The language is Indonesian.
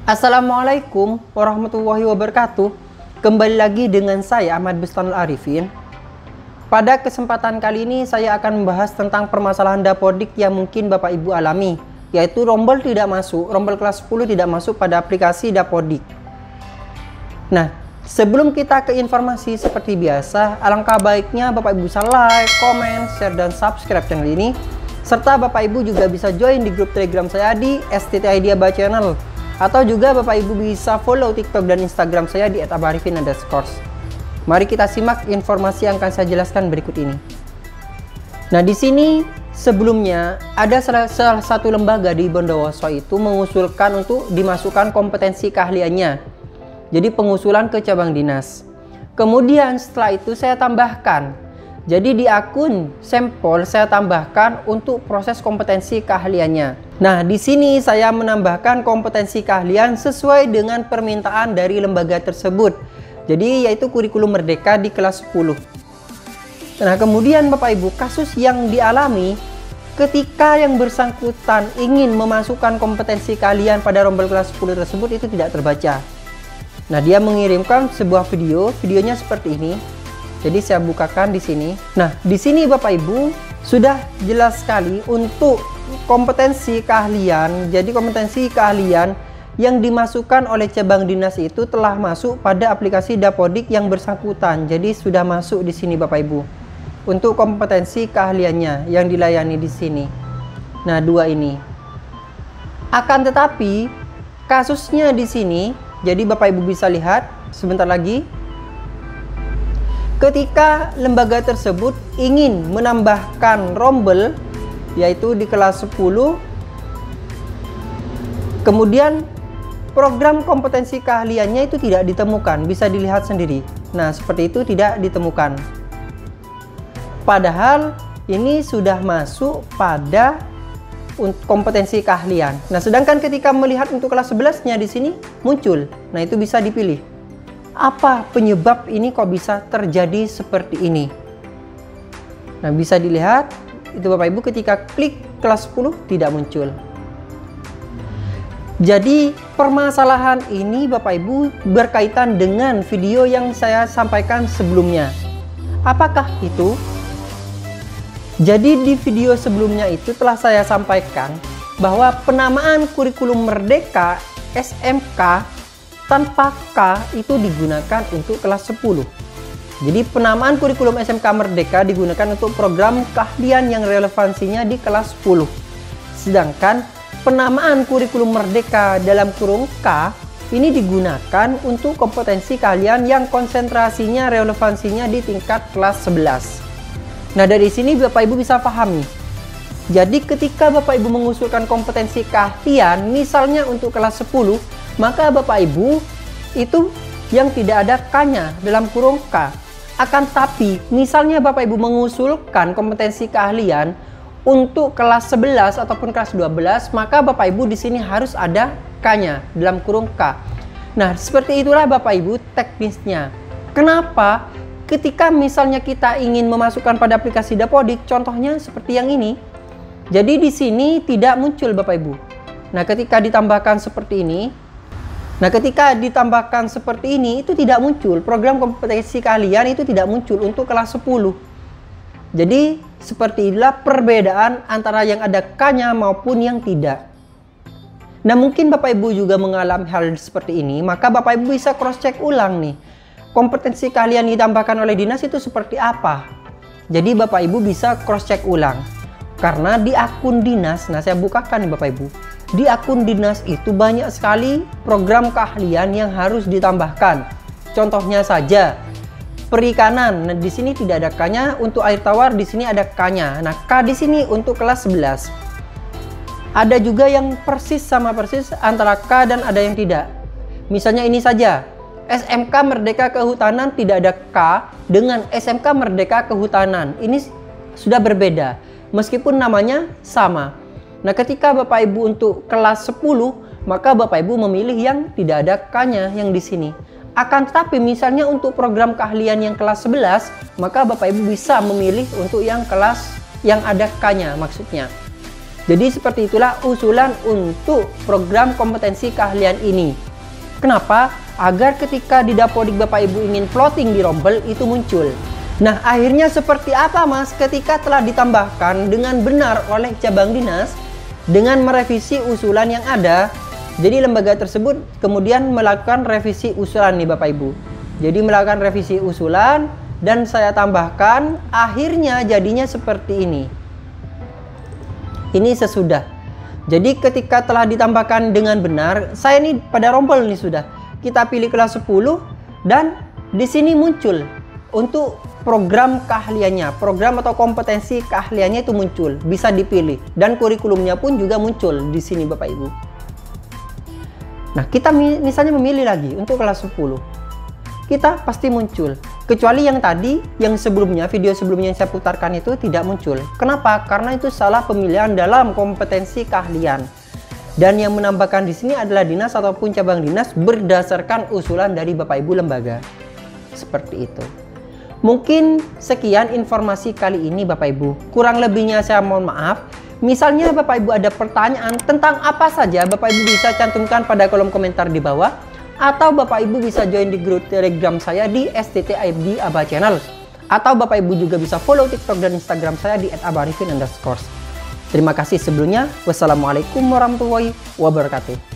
Assalamualaikum warahmatullahi wabarakatuh. Kembali lagi dengan saya Ahmad Bustanul Arifin. Pada kesempatan kali ini saya akan membahas tentang permasalahan dapodik yang mungkin Bapak Ibu alami, yaitu rombel kelas 10 tidak masuk pada aplikasi dapodik. Nah, sebelum kita ke informasi seperti biasa, alangkah baiknya Bapak Ibu bisa like, komen, share, dan subscribe channel ini. Serta Bapak Ibu juga bisa join di grup Telegram saya di STTIdeaba Channel. Atau juga Bapak Ibu bisa follow TikTok dan Instagram saya di @abarifin_. Mari kita simak informasi yang akan saya jelaskan berikut ini. Nah, di sini sebelumnya ada salah satu lembaga di Bondowoso itu mengusulkan untuk dimasukkan kompetensi keahliannya. Jadi pengusulan ke cabang dinas. Kemudian setelah itu saya tambahkan. Jadi di akun sampel saya tambahkan untuk proses kompetensi keahliannya. Nah, di sini saya menambahkan kompetensi keahlian sesuai dengan permintaan dari lembaga tersebut. Jadi yaitu kurikulum merdeka di kelas 10. Nah, kemudian Bapak Ibu, kasus yang dialami ketika yang bersangkutan ingin memasukkan kompetensi keahlian pada rombel kelas 10 tersebut itu tidak terbaca. Nah, dia mengirimkan sebuah videonya seperti ini. Jadi saya bukakan di sini. Nah, di sini Bapak Ibu sudah jelas sekali untuk kompetensi keahlian. Jadi kompetensi keahlian yang dimasukkan oleh cabang dinas itu telah masuk pada aplikasi dapodik yang bersangkutan. Jadi sudah masuk di sini Bapak Ibu. Untuk kompetensi keahliannya yang dilayani di sini. Nah, dua ini. Akan tetapi kasusnya di sini, jadi Bapak Ibu bisa lihat sebentar lagi. Ketika lembaga tersebut ingin menambahkan rombel, yaitu di kelas 10, kemudian program kompetensi keahliannya itu tidak ditemukan, bisa dilihat sendiri. Nah, seperti itu tidak ditemukan. Padahal ini sudah masuk pada kompetensi keahlian. Nah, sedangkan ketika melihat untuk kelas 11-nya di sini muncul. Nah, itu bisa dipilih. Apa penyebab ini kok bisa terjadi seperti ini? Nah, bisa dilihat itu Bapak Ibu ketika klik kelas 10 tidak muncul. Jadi permasalahan ini Bapak Ibu berkaitan dengan video yang saya sampaikan sebelumnya. Apakah itu? Jadi di video sebelumnya itu telah saya sampaikan bahwa penamaan kurikulum merdeka SMK tanpa K itu digunakan untuk kelas 10. Jadi penamaan kurikulum SMK Merdeka digunakan untuk program keahlian yang relevansinya di kelas 10. Sedangkan penamaan kurikulum Merdeka dalam kurung K ini digunakan untuk kompetensi keahlian yang konsentrasinya relevansinya di tingkat kelas 11. Nah, dari sini Bapak Ibu bisa pahami. Jadi ketika Bapak Ibu mengusulkan kompetensi keahlian misalnya untuk kelas 10, maka Bapak Ibu itu yang tidak ada K-nya dalam kurung K. Akan tapi misalnya Bapak Ibu mengusulkan kompetensi keahlian untuk kelas 11 ataupun kelas 12, maka Bapak Ibu di sini harus ada K-nya dalam kurung K. Nah, seperti itulah Bapak Ibu teknisnya. Kenapa? Ketika misalnya kita ingin memasukkan pada aplikasi dapodik, contohnya seperti yang ini. Jadi di sini tidak muncul Bapak Ibu. Nah, ketika ditambahkan seperti ini, itu tidak muncul. Program kompetensi keahlian itu tidak muncul untuk kelas 10. Jadi seperti inilah perbedaan antara yang ada K-nya maupun yang tidak. Nah, mungkin Bapak Ibu juga mengalami hal seperti ini, maka Bapak Ibu bisa cross check ulang nih. Kompetensi keahlian ditambahkan oleh dinas itu seperti apa? Jadi Bapak Ibu bisa cross check ulang. Karena di akun dinas, nah saya bukakan nih Bapak Ibu. Di akun dinas itu banyak sekali program keahlian yang harus ditambahkan. Contohnya saja perikanan. Nah, di sini tidak ada K-nya, untuk air tawar di sini ada K-nya. Nah, K di sini untuk kelas 11. Ada juga yang persis sama persis antara K dan ada yang tidak. Misalnya ini saja. SMK Merdeka Kehutanan tidak ada K dengan SMK Merdeka Kehutanan. Ini sudah berbeda meskipun namanya sama. Nah, ketika Bapak Ibu untuk kelas 10, maka Bapak Ibu memilih yang tidak ada K-nya yang di sini. Akan tetapi misalnya untuk program keahlian yang kelas 11, maka Bapak Ibu bisa memilih untuk yang kelas yang ada K-nya maksudnya. Jadi seperti itulah usulan untuk program kompetensi keahlian ini. Kenapa? Agar ketika di Dapodik Bapak Ibu ingin plotting di rombel itu muncul. Nah, akhirnya seperti apa Mas ketika telah ditambahkan dengan benar oleh cabang dinas dengan merevisi usulan yang ada? Jadi lembaga tersebut kemudian melakukan revisi usulan nih Bapak Ibu. Jadi melakukan revisi usulan dan saya tambahkan, akhirnya jadinya seperti ini. Ini sesudah. Jadi ketika telah ditambahkan dengan benar, saya ini pada rombel nih sudah. Kita pilih kelas 10 dan di sini muncul untuk program keahliannya, program atau kompetensi keahliannya itu muncul, bisa dipilih dan kurikulumnya pun juga muncul di sini Bapak Ibu. Nah, kita misalnya memilih lagi untuk kelas 10. Kita pasti muncul. Kecuali yang tadi, yang sebelumnya, video sebelumnya yang saya putarkan itu tidak muncul. Kenapa? Karena itu salah pemilihan dalam kompetensi keahlian. Dan yang menambahkan di sini adalah dinas ataupun cabang dinas berdasarkan usulan dari Bapak Ibu lembaga. Seperti itu. Mungkin sekian informasi kali ini Bapak Ibu. Kurang lebihnya saya mohon maaf. Misalnya Bapak Ibu ada pertanyaan tentang apa saja, Bapak Ibu bisa cantumkan pada kolom komentar di bawah. Atau Bapak Ibu bisa join di grup Telegram saya di STTIFD Aba Channel. Atau Bapak Ibu juga bisa follow TikTok dan Instagram saya di @abarifin_. Terima kasih sebelumnya. Wassalamualaikum warahmatullahi wabarakatuh.